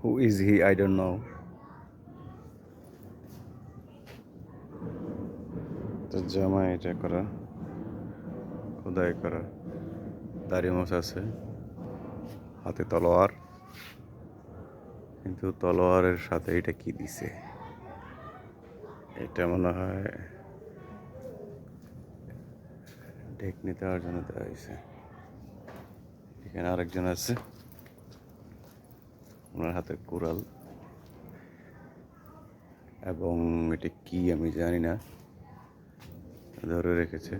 Who is he? I don't know. তো জামা এটা করা, খোদাই করা, দাড়ি মোছ আছে, হাতে তলোয়ার, কিন্তু তলোয়ারের সাথে এটা কি দিছে? এটা মনে হয় ঢেকনি দেওয়ার জন্য দেওয়া হয়েছে। এখানে আরেকজন আছে, ওনার হাতে কুড়াল, এবং এটা কি আমি জানি না, ধরে রেখেছে।